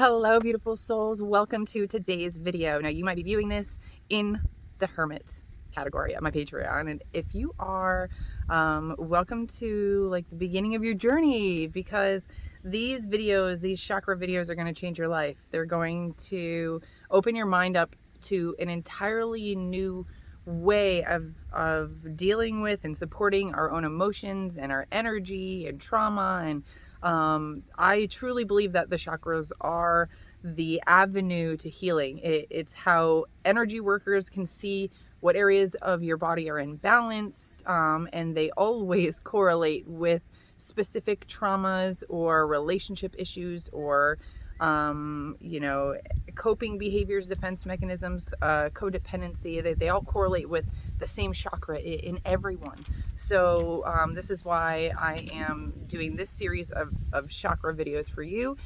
Hello, beautiful souls. Welcome to today's video. Now, you might be viewing this in the Hermit category of my Patreon. And if you are, welcome to like the beginning of your journey, because these videos, these chakra videos are going to change your life. They're going to open your mind up to an entirely new way of dealing with and supporting our own emotions and our energy and trauma. And I truly believe that the chakras are the avenue to healing. It's how energy workers can see what areas of your body are imbalanced, and they always correlate with specific traumas or relationship issues or coping behaviors, defense mechanisms, codependency. They all correlate with the same chakra in everyone. So this is why I am doing this series of chakra videos for you.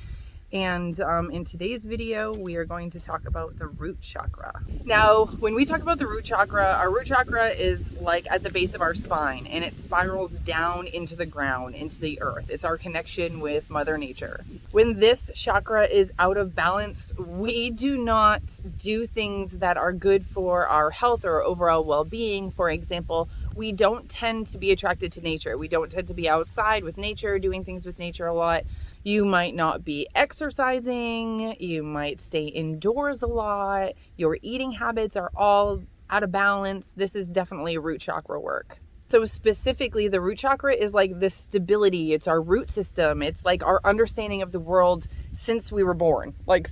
And in today's video, we are going to talk about the root chakra. Now, when we talk about the root chakra, our root chakra is like at the base of our spine, and it spirals down into the ground, into the earth. It's our connection with Mother Nature. When this chakra is out of balance, we do not do things that are good for our health or overall well-being. For example, we don't tend to be attracted to nature. We don't tend to be outside with nature, doing things with nature a lot. You might not be exercising, you might stay indoors a lot, your eating habits are all out of balance. This is definitely root chakra work. So specifically, the root chakra is like this stability. It's our root system. It's like our understanding of the world since we were born. Like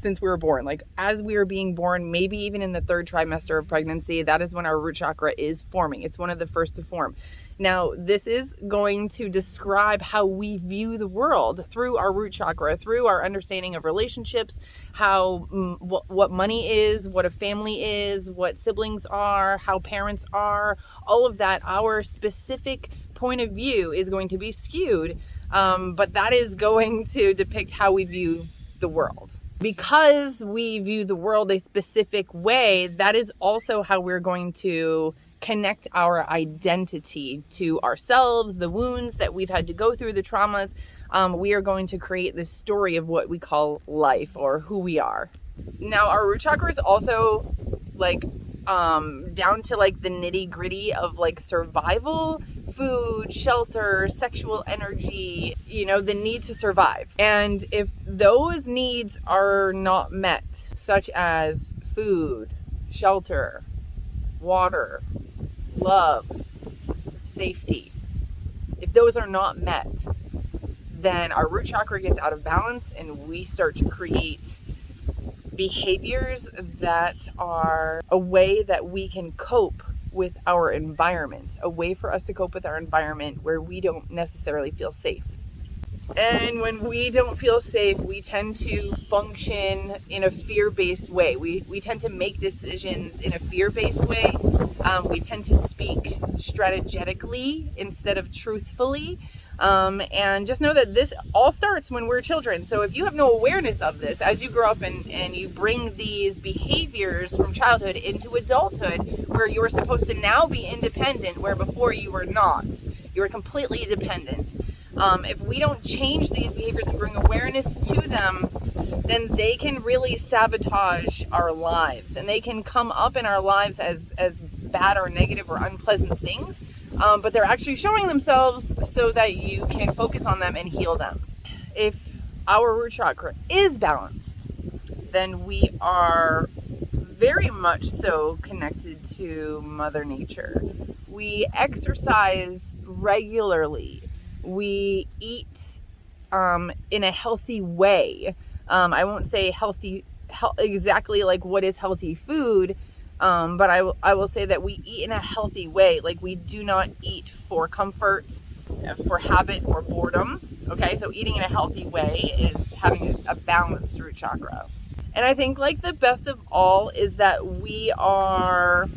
as we are being born, maybe even in the third trimester of pregnancy, that is when our root chakra is forming. It's one of the first to form. Now, this is going to describe how we view the world through our root chakra, through our understanding of relationships, how what money is, what a family is, what siblings are, how parents are, all of that. Our specific point of view is going to be skewed, but that is going to depict how we view the world. Because we view the world a specific way, that is also how we're going to connect our identity to ourselves, the wounds that we've had to go through, the traumas. We are going to create this story of what we call life or who we are. Now, our root chakra is also like down to like the nitty gritty of like survival, food, shelter, sexual energy, the need to survive. And if those needs are not met, such as food, shelter, water, love, safety, if those are not met, then our root chakra gets out of balance and we start to create behaviors that are a way that we can cope with our environment, a way for us to cope with our environment where we don't necessarily feel safe. And when we don't feel safe, we tend to function in a fear-based way. We tend to make decisions in a fear-based way. We tend to speak strategically instead of truthfully. And just know that this all starts when we're children. So if you have no awareness of this, as you grow up and you bring these behaviors from childhood into adulthood, where you were supposed to now be independent, where before you were not, you were completely dependent. If we don't change these behaviors and bring awareness to them, then they can really sabotage our lives, and they can come up in our lives as bad or negative or unpleasant things, but they're actually showing themselves so that you can focus on them and heal them. If our root chakra is balanced, then we are very much so connected to Mother Nature. We exercise regularly. We eat in a healthy way. I won't say healthy exactly like what is healthy food, but I will say that we eat in a healthy way. Like, we do not eat for comfort, for habit, or boredom. Okay, so eating in a healthy way is having a balanced root chakra. And I think like the best of all is that we are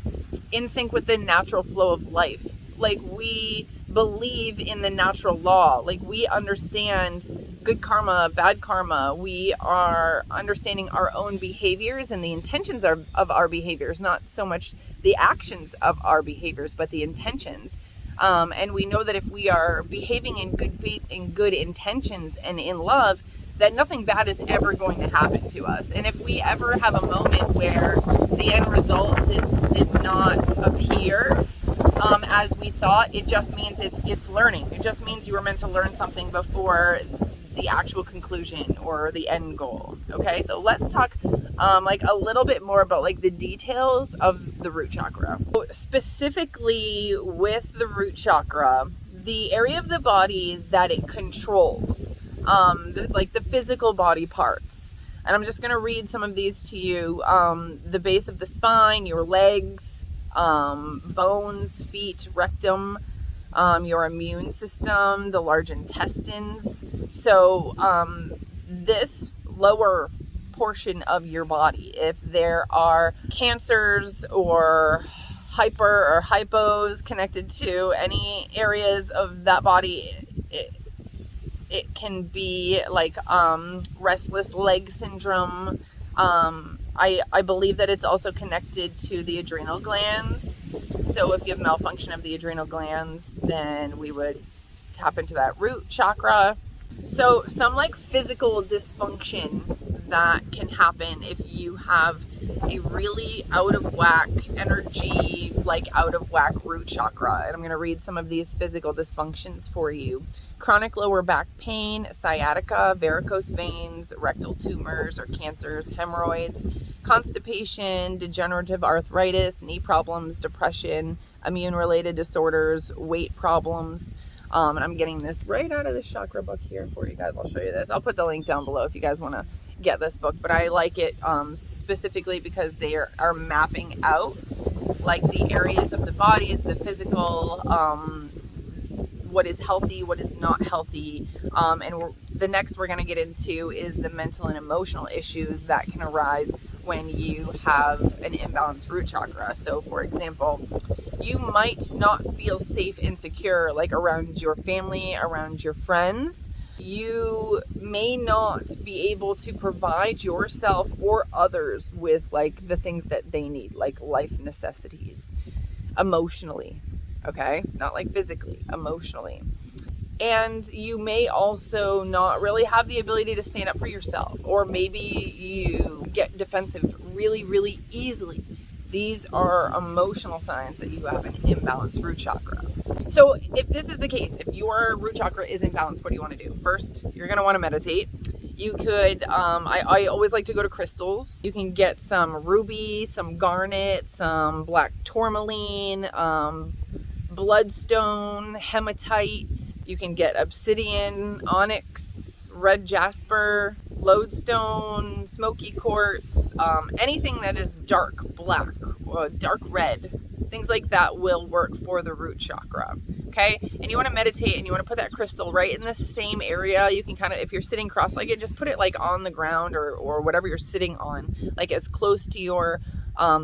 in sync with the natural flow of life. Like, we believe in the natural law. Like, we understand good karma, bad karma. We are understanding our own behaviors and the intentions of our behaviors, not so much the actions of our behaviors, but the intentions. And we know that if we are behaving in good faith, in good intentions, and in love, that nothing bad is ever going to happen to us. And if we ever have a moment where the end result did not appear as we thought, it just means it's learning. It just means you were meant to learn something before the actual conclusion or the end goal. Okay, so let's talk like a little bit more about like the details of the root chakra. So specifically with the root chakra, the area of the body that it controls, like the physical body parts. And I'm just going to read some of these to you. The base of the spine, your legs, bones, feet, rectum, your immune system, the large intestines. So this lower portion of your body, if there are cancers or hyper or hypos connected to any areas of that body, it can be like restless leg syndrome. I believe that it's also connected to the adrenal glands. So if you have malfunction of the adrenal glands, then we would tap into that root chakra. So some like physical dysfunction that can happen if you have a really out of whack energy, like out of whack root chakra. And I'm going to read some of these physical dysfunctions for you. Chronic lower back pain, sciatica, varicose veins, rectal tumors or cancers, hemorrhoids, constipation, degenerative arthritis, knee problems, depression, immune-related disorders, weight problems. And I'm getting this right out of the chakra book here for you guys. I'll show you this. I'll put the link down below if you guys want to get this book, but I like it specifically because they are mapping out like the areas of the body, the physical, what is healthy, what is not healthy, and the next we're going to get into is the mental and emotional issues that can arise when you have an imbalanced root chakra. So for example, you might not feel safe and secure like around your family, around your friends. You may not be able to provide yourself or others with like the things that they need, like life necessities, emotionally, okay? Not like physically, emotionally. And you may also not really have the ability to stand up for yourself, or maybe you get defensive really, really easily. These are emotional signs that you have an imbalanced root chakra. So if this is the case, if your root chakra is imbalanced, what do you want to do? First, you're going to want to meditate. You could, I always like to go to crystals. You can get some ruby, some garnet, some black tourmaline, bloodstone, hematite. You can get obsidian, onyx, red jasper, lodestone, smoky quartz, anything that is dark black, dark red. Things like that will work for the root chakra. Okay, and you want to meditate and you want to put that crystal right in the same area. You can kind of, if you're sitting cross-legged, just put it like on the ground or whatever you're sitting on, like as close to your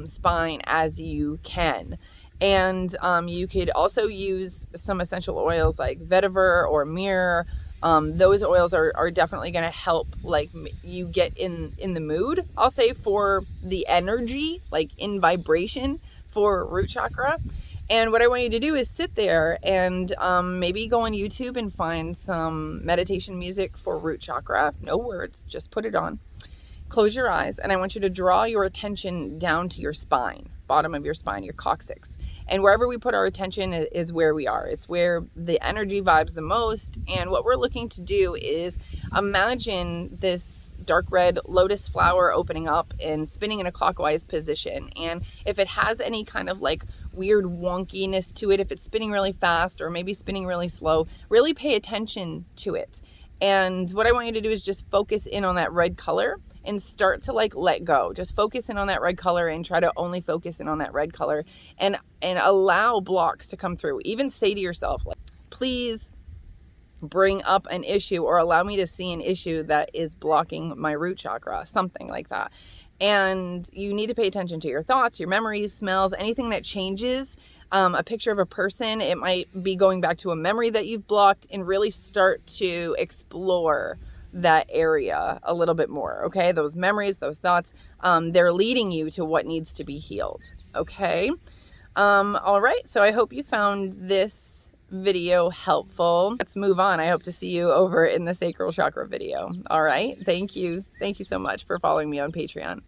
spine as you can. And you could also use some essential oils like vetiver or myrrh. Those oils are definitely going to help like you get in the mood, I'll say, for the energy, like in vibration for root chakra. And what I want you to do is sit there and maybe go on YouTube and find some meditation music for root chakra. No words, just put it on. Close your eyes, and I want you to draw your attention down to your spine, bottom of your spine, your coccyx. And wherever we put our attention is where we are. It's where the energy vibes the most. And what we're looking to do is imagine this dark red lotus flower opening up and spinning in a clockwise position. And if it has any kind of like weird wonkiness to it, if it's spinning really fast or maybe spinning really slow, really pay attention to it. And what I want you to do is just focus in on that red color and start to like let go. Just focus in on that red color and try to only focus in on that red color and allow blocks to come through. Even say to yourself, like, please bring up an issue or allow me to see an issue that is blocking my root chakra, something like that. And you need to pay attention to your thoughts, your memories, smells, anything that changes. A picture of a person, it might be going back to a memory that you've blocked, and really start to explore that area a little bit more. Okay, those memories, those thoughts, they're leading you to what needs to be healed. Okay, all right, so I hope you found this video helpful. Let's move on. I hope to see you over in the sacral chakra video. All right. Thank you. Thank you so much for following me on Patreon.